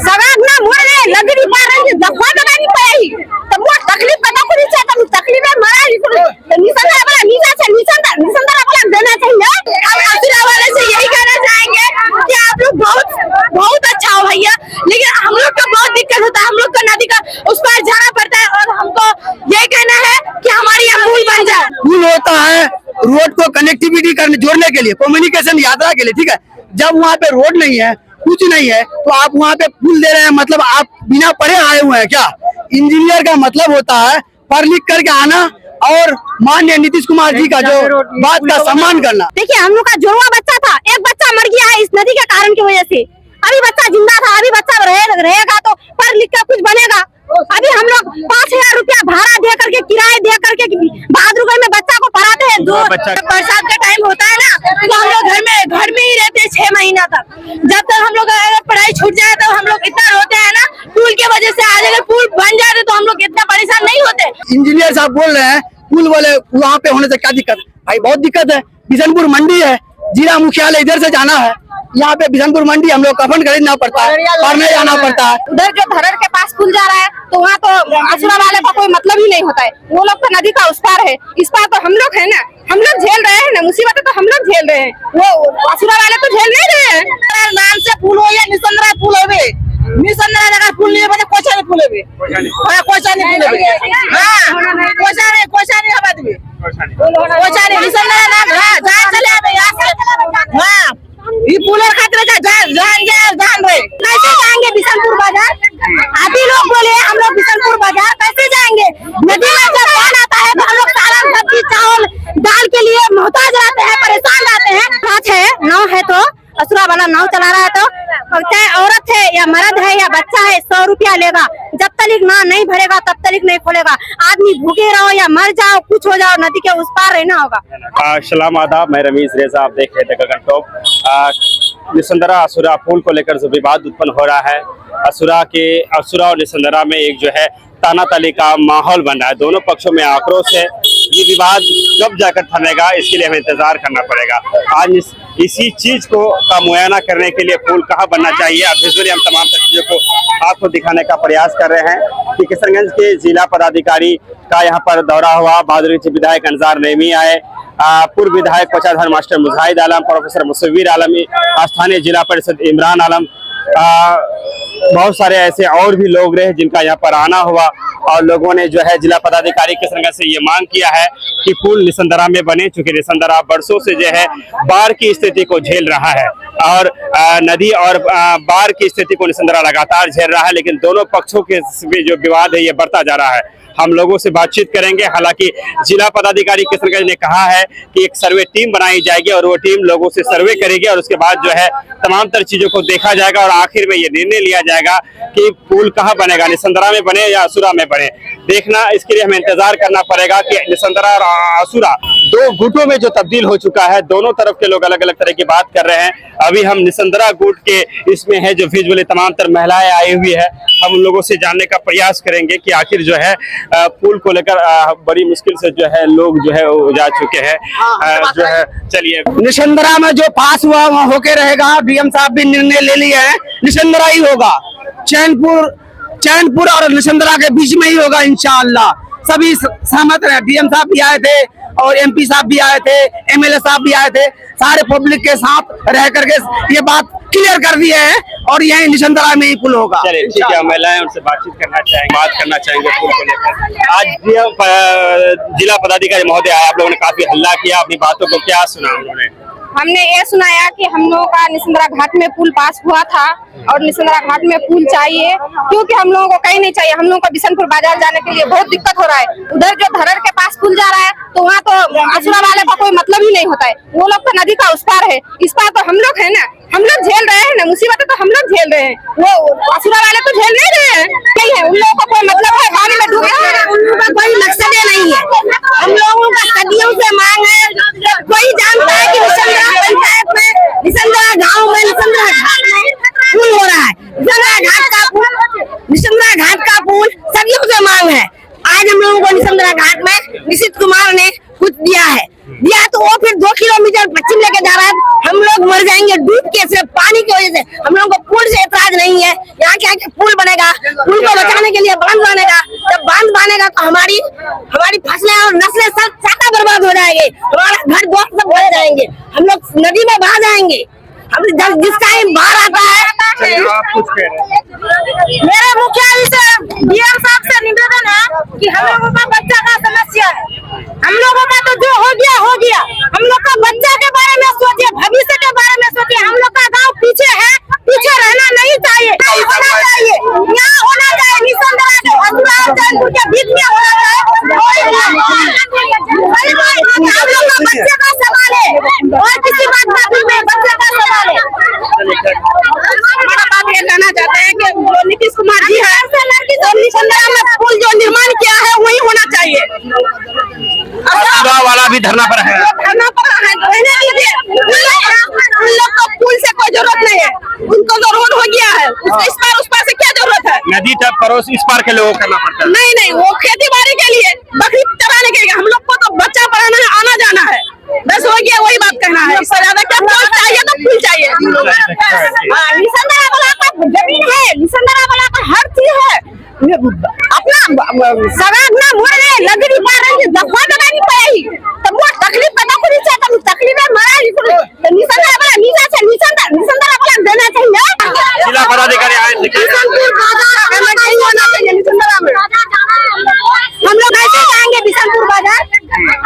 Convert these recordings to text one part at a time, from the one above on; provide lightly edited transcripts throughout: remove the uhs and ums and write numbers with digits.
सड़क ना मोड़ रहे लगरी पार रही दफा दबा नहीं पाई तब वो तकलीफ पता को नहीं चाहता तकलीफ है मरा निसंदरा वाला निसंदरा वाला देना चाहिए। हम असुरा वाले से यही कहना चाहेंगे कि आप लोग बहुत अच्छा हो भैया, लेकिन हम लोग को बहुत दिक्कत होता है। हम लोग को नदी का उस पार जाना पड़ता है और हमको यही कहना है कि हमारी यहाँ पुल बन जाए। पुल होता है रोड को कनेक्टिविटी करने जोड़ने के लिए, कम्युनिकेशन यात्रा के लिए, ठीक है। जब वहाँ पे रोड नहीं है कुछ नहीं है तो आप वहाँ पे पुल दे रहे हैं, मतलब आप बिना पढ़े आए हुए हैं क्या? इंजीनियर का मतलब होता है पढ़ लिख करके आना और माननीय नीतीश कुमार जी का जो बात का सम्मान करना। देखिए हम लोग का जुड़वा बच्चा था, एक बच्चा मर गया है इस नदी के कारण की वजह से। अभी बच्चा जिंदा था, अभी बच्चा रहेगा तो पढ़ लिख कर कुछ बनेगा। अभी हम लोग 5000 रुपया भाड़ा दे करके किराए दे करके बहादुरगढ़ में बच्चा को पढ़ाते हैं। जो बरसात का टाइम होता है ना तो हम लोग घर में ही रहते हैं 6 महीना तक। जब तक हम लोग अगर पढ़ाई छूट जाए तो हम लोग इतना रोते हैं ना पुल की वजह से। आज अगर पुल बन जाए तो हम लोग इतना परेशान नहीं होते। इंजीनियर साहब बोल रहे हैं पुल वाले वहाँ पे होने से क्या दिक्कत? भाई बहुत दिक्कत है। बिशनपुर मंडी है, जिला मुख्यालय इधर से जाना है, यहाँ पे बिशनपुर मंडी हम लोग कफन खरीदना पड़ता है, पढ़ने जाना पड़ता है। उधर जो धरर के पास पुल जा रहा है तो वहाँ तो असुरा वाले का कोई मतलब ही नहीं होता है। वो लोग तो नदी का उस पार है, इस पार तो हम लोग है ना, हम लोग झेल रहे हैं ना मुसीबतें, तो हम लोग झेल रहे हैं। वो असुरा वाले तो झेल नहीं रहे हैं। नाम से पुल हो या निसंदरा पुल हो, निसंदरा जगह पुल नहीं बने कोचा नहीं पुल है, कोचा नहीं पुल है, हाँ कोचा नहीं हवा देवे, कोचा नहीं निसंदरा ना जहाँ चले आवे यहाँ से, हाँ ये पुलर खातिर जान रहे कैसे जाएंगे बिशनपुर बाजार? अभी लोग बोले हम लोग बिशनपुर बाजार कैसे जाएंगे? नदी में जब पानी आता है तो हम लोग सारा सब्जी चावल दाल के लिए मोहताज रहते हैं, परेशान रहते हैं। नाव है तो असुरा वाला नाव चला रहा है तो चाहे औरत है या मर्द है या बच्चा है 100 रुपया लेगा। जब तक ना नहीं भरेगा तब तक नहीं खोलेगा। आदमी भूखे रहो या मर जाओ कुछ हो जाओ, नदी के उस पार रहना होगा। सलाम आदाब, मैं रमीज रेजा, आप देख रहे थे गगन टॉप। निसंदरा असुरा पुल को लेकर जो विवाद उत्पन्न हो रहा है, असुरा और निसंदरा में एक जो है तानातली का माहौल बन रहा है। दोनों पक्षों में आक्रोश है। ये विवाद कब जाकर थमेगा इसके लिए हमें इंतजार करना पड़ेगा। आज इसी चीज को का मुआयना करने के लिए पुल कहाँ बनना चाहिए, अब विजुअली हम तमाम चीजों को आपको दिखाने का प्रयास कर रहे हैं कि किशनगंज के जिला पदाधिकारी का यहाँ पर दौरा हुआ। बहादुरगंज विधायक अंजार नईमी आए, पूर्व विधायक कोषाध्यक्ष मास्टर मुजाहिद आलम, प्रोफेसर मुसव्विर आलम, स्थानीय जिला परिषद इमरान आलम, बहुत सारे ऐसे और भी लोग रहे जिनका यहाँ पर आना हुआ। और लोगों ने जो है जिला पदाधिकारी किशनगंज से ये मांग किया है कि पुल निसंदरा में बने, चूंकि निसंदरा बरसों से जो है बाढ़ की स्थिति को झेल रहा है और नदी और बाढ़ की स्थिति को निसंदरा लगातार झेल रहा है। लेकिन दोनों पक्षों के जो विवाद है ये बढ़ता जा रहा है। हम लोगों से बातचीत करेंगे। हालांकि जिला पदाधिकारी किशनगंज ने कहा है कि एक सर्वे टीम बनाई जाएगी और वो टीम लोगों से सर्वे करेगी और उसके बाद जो है तमाम तरह चीजों को देखा जाएगा और आखिर में ये निर्णय लिया जाएगा कि पुल कहाँ बनेगा, निसंदरा में बने या असुरा में बने। देखना, इसके लिए हमें इंतजार करना पड़ेगा कि निसंदरा और असुरा दो गुटों में जो तब्दील हो चुका है, दोनों तरफ के लोग अलग अलग तरह की बात कर रहे हैं। अभी हम निसंदरा गुट के इसमें है जो विजुअली तमाम तरह महिलाएं आई हुई है, हम उन लोगों से जानने का प्रयास करेंगे कि आखिर जो है पुल को लेकर बड़ी मुश्किल से जो है लोग जो है वो जा चुके हैं। जो है चलिए, निसंदरा में जो पास हुआ वहाँ होके रहेगा। डीएम साहब भी निर्णय ले लिए हैं, निसंदरा ही होगा। चैनपुर और निसंदरा के बीच में ही होगा इंशाअल्लाह। सभी सहमत रहे। डीएम साहब भी आए थे और एमपी साहब भी आए थे, एमएलए साहब भी आए थे। सारे पब्लिक के साथ रह करके ये बात क्लियर कर दिए हैं और यही निसंदरा में ही पुल होगा। चलिए ठीक है, महिलाएं उनसे बात करना चाहेंगे पुल को लेकर। आज जिला पदाधिकारी महोदय आए, आप लोगों ने काफी हल्ला किया, अपनी बातों को क्या सुना उन्होंने? हमने ये सुनाया कि हम लोगों का निसंदरा घाट में पुल पास हुआ था और निसंदरा घाट में पुल चाहिए, क्योंकि हम लोगों को कहीं नहीं चाहिए। हम लोगों को बिशनपुर बाजार जाने के लिए बहुत दिक्कत हो रहा है। उधर जो धरर के पास पुल जा रहा है तो वहाँ तो असुरा वाले का कोई मतलब ही नहीं होता है। वो लोग तो नदी का उस पार है, इस पार तो हम लोग है ना, हम लोग झेल रहे हैं ना मुसीबतें, तो हम लोग झेल रहे हैं। वो असुरा वाले तो झेल नहीं रहे हैं। नहीं है, उन लोगों का कोई मतलब है पानी में डूब रहे हैं, उन लोगों का कोई मकसद नहीं है। हम लोगों का सदियों से मांग है, कोई जानता है कि निसंदरा पंचायत में, निसंदरा गाँव में, निसंदरा घाट में पुल हो रहा है। निसंदरा घाट का पुल सदियों से मांग है। आज हम लोगों को निसंदरा घाट में नीतीश कुमार ने कुछ दिया तो वो फिर 2 किलोमीटर पश्चिम लेके जा रहा है। हम लोग मर जाएंगे डूब के, सिर्फ पानी की वजह से। हम लोगों को पुल से एतराज नहीं है, यहाँ घर द्वार सब बह जाएंगे, हम लोग नदी में बहा जाएंगे। हम जिस टाइम बाढ़ आता है, आप कुछ कह रहे हैं? मेरे मुखिया जी से डीएम साहब से निवेदन है कि हम लोगों का बच्चा का समस्या है, हम लोगों का तो जो हो गया, हम लोग का बच्चा के बारे में सोचिए, भविष्य के बारे में सोचिए। हम लोग का गांव पीछे है, पीछे रहना नहीं चाहिए, होना चाहिए, यहाँ होना चाहिए, निसंदेह के असुरा और जैनपुर के बीच में होना चाहिए। हम लोग का बच्चे का सवाल है और किसी बात का नहीं, बच्चे का सवाल है। हमारा बात ये कहना चाहते हैं कि जो नीतीश कुमार जी है, तो निसंदेह में पुल जो निर्माण किया है वही होना चाहिए। असुरा वाला भी धरना पर है। धरना पर रहने दीजिए, उन लोग को पुल से कोई जरूरत नहीं है, उनको तो रोड हो गया है, इस पार उस पार से क्या जरूरत है? नदी तक पड़ोस इस पार के लोगों को करना पड़ता है। नहीं, वो खेती बाड़ी के लिए, बकरी चराने के लिए, हम लोग को तो बच्चा पढ़ाना है, आना जाना है, बस हो गया, वही बात कहना है। इससे ज्यादा क्या पुल चाहिए? तो पुल चाहिए। निसंदेह वाला का जमीन है, निसंदेह वाला का हर चीज है, अपना सड़क ना मोड़ रहे, लकड़ी पा रहे, दफा दबानी पड़ेगी, तब वो तकलीफ पता को नीचे, तब तकलीफ में मरा ही को निसंदेह वाला नीचे से निसंदेह वाला देना चाहिए। जिला पदाधिकारी आए थे, बिशनपुर बाजार हमें नहीं होना चाहिए, निसंदेह में हम लोग कैसे जाएंगे? बिशनपुर बाजार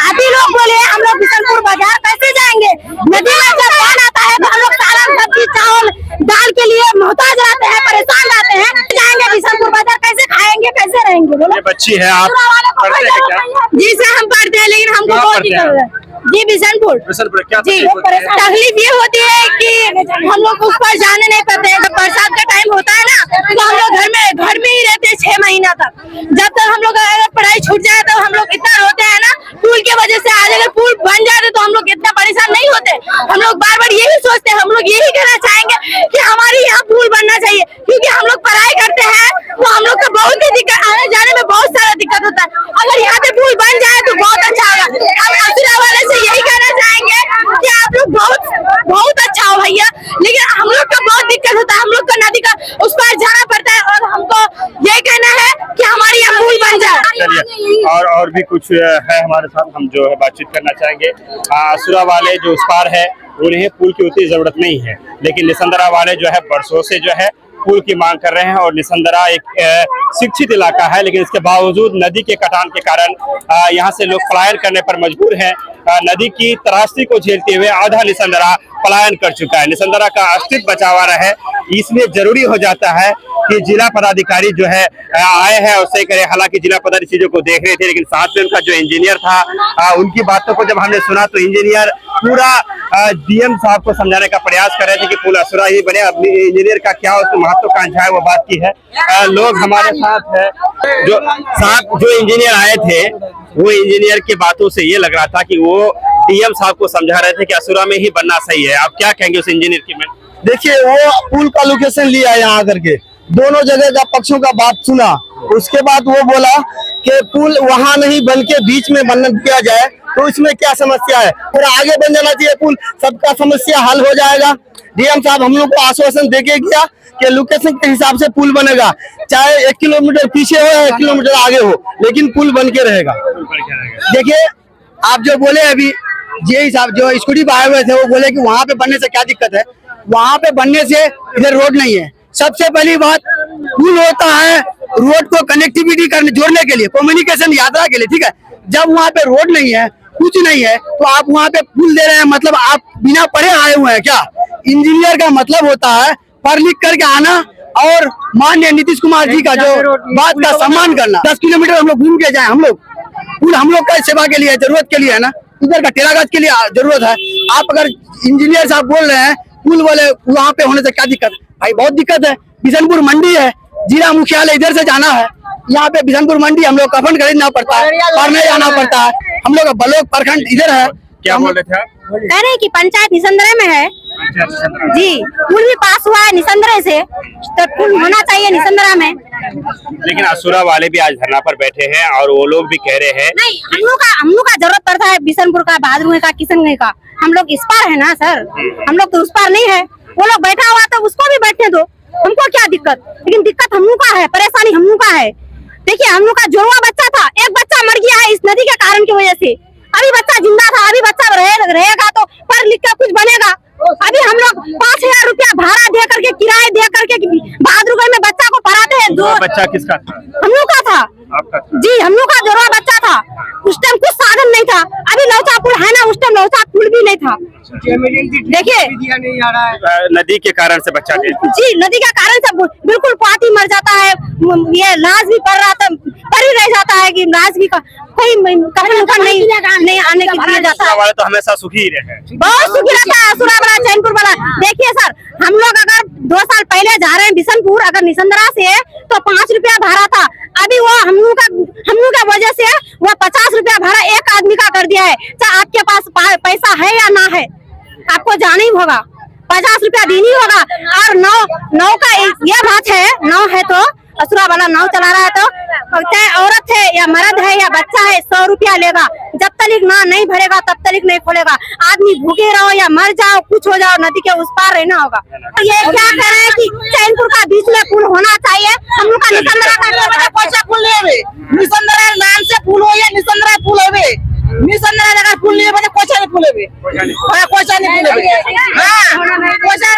आप ही लोग बोले, हम लोग बिशनपुर बाजार कैसे जाएंगे? नदी में जब बाढ़ आता है तो हम लोग सारा सब्जी चावल दाल के लिए मोहताज रहते हैं, परेशान रहते हैं। जाएंगे बिशनपुर बाजार, कैसे खाएंगे, कैसे रहेंगे? बोलो। ये बच्ची है, आप पढ़ते हैं क्या? जी सर, हम पढ़ते हैं, लेकिन हमको बहुत दिक्कत है। जी बिशनपुर क्या जी, तकलीफ ये होती है कि हम लोग उस पर जाने नहीं पाते हैं। जब बरसात का टाइम होता है ना, तो हम लोग घर में ही रहते हैं 6 महीना तक। जब तक हम लोग अगर पढ़ाई छूट जाए तो हम लोग इतना रोते हैं ना, पुल की वजह से। आज अगर पुल बन जाए तो हम लोग इतना परेशान नहीं होते। हम लोग बार बार यही सोचते हैं, हम लोग यही कहना चाहेंगे कि हमारे यहाँ पुल बनना चाहिए, क्योंकि हम लोग पढ़ाई करते हैं तो हम लोग को बहुत ही दिक्कत, आने जाने में बहुत सारा दिक्कत होता है। अगर यहाँ पे पुल बन जाए तो बहुत अच्छा होगा। हम असुरा वाले से यही कहना चाहेंगे कि आप लोग बहुत अच्छा हो भैया, लेकिन हम लोग को बहुत दिक्कत होता है, हम लोग को नदी का उस पार जाना पड़ता है, और हमको ये कहना है कि हमारे यहाँ पुल बन जाए। चलिए, और भी कुछ है हमारे साथ, हम जो है बातचीत करना चाहेंगे। असुरा वाले जो उस पार है, उन्हें पुल की उतनी जरूरत नहीं है, लेकिन निसंदरा वाले जो है बरसों से जो है पुल की मांग कर रहे हैं। और निसंदरा एक शिक्षित इलाका है, लेकिन इसके बावजूद नदी के कटान के कारण यहाँ से लोग पलायन करने पर मजबूर हैं। नदी की त्रासदी को झेलते हुए आधा निसंदरा पलायन कर चुका है। निसंदरा का अस्तित्व बचावा रहे, इसलिए जरूरी हो जाता है कि जिला पदाधिकारी जो है आए हैं और सही करे। हालांकि जिला पदाधिकारी चीजों को देख रहे थे, लेकिन साथ में उनका जो इंजीनियर था, उनकी बातों को जब हमने सुना तो इंजीनियर पूरा डीएम साहब को समझाने का प्रयास कर रहे थे कि पुल असुरा ही बने। अपनी इंजीनियर का क्या उसमें महत्वाकांक्षा है, वो बात की है। लोग हमारे साथ है, जो इंजीनियर आए थे, वो इंजीनियर की बातों से ये लग रहा था कि वो डीएम साहब को समझा रहे थे कि असुरा में ही बनना सही है। आप क्या कहेंगे उस इंजीनियर की? मैं देखिए, वो पुल का लोकेशन लिया यहाँ आकर के, दोनों जगह का पक्षों का बात सुना, उसके बाद वो बोला कि पुल वहाँ नहीं बन के बीच में बन दिया जाए, तो इसमें क्या समस्या है, पूरा आगे बन जाना चाहिए पुल, सबका समस्या हल हो जाएगा। डीएम साहब हम लोग को आश्वासन देके गया कि लोकेशन के हिसाब से पुल बनेगा, चाहे 1 किलोमीटर पीछे हो या 1 किलोमीटर आगे हो, लेकिन पुल बन के रहेगा। देखिए, आप जो बोले अभी, ये साहब जो स्कूटी पे आए हुए थे, वो बोले कि वहाँ पे बनने से क्या दिक्कत है। वहाँ पे बनने से इधर रोड नहीं है। सबसे पहली बात, पुल होता है रोड को कनेक्टिविटी करने जोड़ने के लिए, कम्युनिकेशन यात्रा के लिए, ठीक है। जब वहाँ पे रोड नहीं है, कुछ नहीं है, तो आप वहाँ पे पुल दे रहे हैं, मतलब आप बिना पढ़े आए हुए हैं क्या? इंजीनियर का मतलब होता है पढ़ लिख करके आना और माननीय नीतीश कुमार जी का जो बात का सम्मान करना। 10 किलोमीटर हम लोग घूम के जाए, हम लोग पुल हम लोग का सेवा के लिए, जरूरत के लिए है ना, इधर का टेरागज के लिए जरूरत है। आप अगर इंजीनियर साहब बोल रहे हैं पुल वाले वहाँ पे होने से क्या दिक्कत भाई? बहुत दिक्कत है। बिशनपुर मंडी है, जिला मुख्यालय इधर से जाना है, यहाँ पे बिशनपुर मंडी हम लोग कफन खरीदना पड़ता है, पढ़ने जाना पड़ता है। हम लोग ब्लॉक प्रखंड इधर है। क्या बोल रहे थे आप? कह रहे कि पंचायत निसंदरा में है जी, पुल भी पास हुआ है निसंदरा से, तो पुल होना चाहिए निसंदरा में। लेकिन असुरा वाले भी आज धरना पर बैठे हैं और वो लोग भी कह रहे हैं नहीं, हम लोग का जरूरत पड़ता है बिशनपुर का, बहादुर का, किशनगंज का। हम लोग इस पार है ना सर, हम लोग तो उस पार नहीं है। वो लोग बैठा हुआ तो उसको भी बैठने दो, हमको क्या दिक्कत? लेकिन दिक्कत हम लोग का है, परेशानी हम लोग का है। देखिए, हम लोग का जुड़वा बच्चा था, एक बच्चा मर गया है इस नदी के कारण की वजह से। अभी बच्चा जिंदा था, अभी बच्चा रहेगा तो पढ़ लिख कर कुछ बनेगा। अभी हम लोग 5,000 रुपया भाड़ा दे करके, किराए दे करके बहादुरगढ़ में बच्चा को पढ़ाते हैं। दो बच्चा किसका था? हम लोग का था, आपका था? जी हम लोग का जोड़वा बच्चा था। उस टाइम कुछ साधन नहीं था। अभी लौचा पुल है ना, उस टाइम लौचा पुल भी नहीं था। देखिए नदी के कारण से बच्चा गिर जी, नदी का कारण से बिल्कुल पाती मर जाता है। ये लाश भी पड़ रहा था, पड़ ही रह जाता है कि लाश भी कोई कफन नहीं आने की दिया जाता है। वाले तो हमेशा सुखी ही रहे, बहुत सुखी रहता है असुरा वाला, चैनपुर वाला। देखिए सर, हम लोग अगर 2 साल पहले जा रहे हैं बिशनपुर, अगर निसंदरा से तो 5 रुपया भाड़ा था। अभी वो हम लोग का वजह से वो 50 रुपया भाड़ा एक आदमी का कर दिया है। चाहे आपके पास पैसा है या ना है, आपको जाना ही होगा, 50 रुपया देनी होगा। और नाव का ये बात है, नाव है तो असुरा वाला नाव चला रहा है तो चाहे औरत है या मर्द है या बच्चा है, 100 रुपया लेगा। जब तक ना नहीं भरेगा तब तक नहीं खोलेगा। आदमी भूखे रहो या मर जाओ, कुछ हो जाओ, नदी के उस पार रहना होगा। ये क्या कह रहे हैं कि चैनपुर का बीच में पुल होना चाहिए। हम लोग का निसंदरा कोचा पुल नहीं निसंदरा नाम से पुल हो या निसंदरा पुल होवे, निसंदरा लगा पुल नहीं बने कोचा नहीं पुल होवे, कोचा नहीं पुल होवे। हां कोचा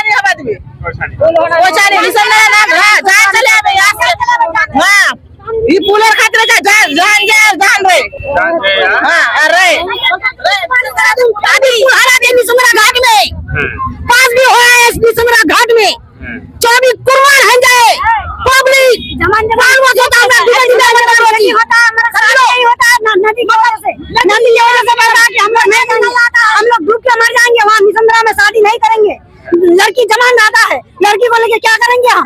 नहीं हवा देवे, कोचा नहीं निसंदरा नाम। हां जान चले आवे यहां से। हां ई पुलर खातिर जान रे। हां अरे अभी हरा दे निसंदरा घाट में पास भी होया है, निसंदरा घाट में 24 कुर्बान हो जाए पब्लिक जमान होता है, नहीं होता नदी की वजह से बता कि हम लोग नहीं, हम लोग डूब के मर जाएंगे। वहाँ निसंदरा में शादी नहीं करेंगे। लड़की जमान आता है, लड़की को लेके क्या करेंगे हम?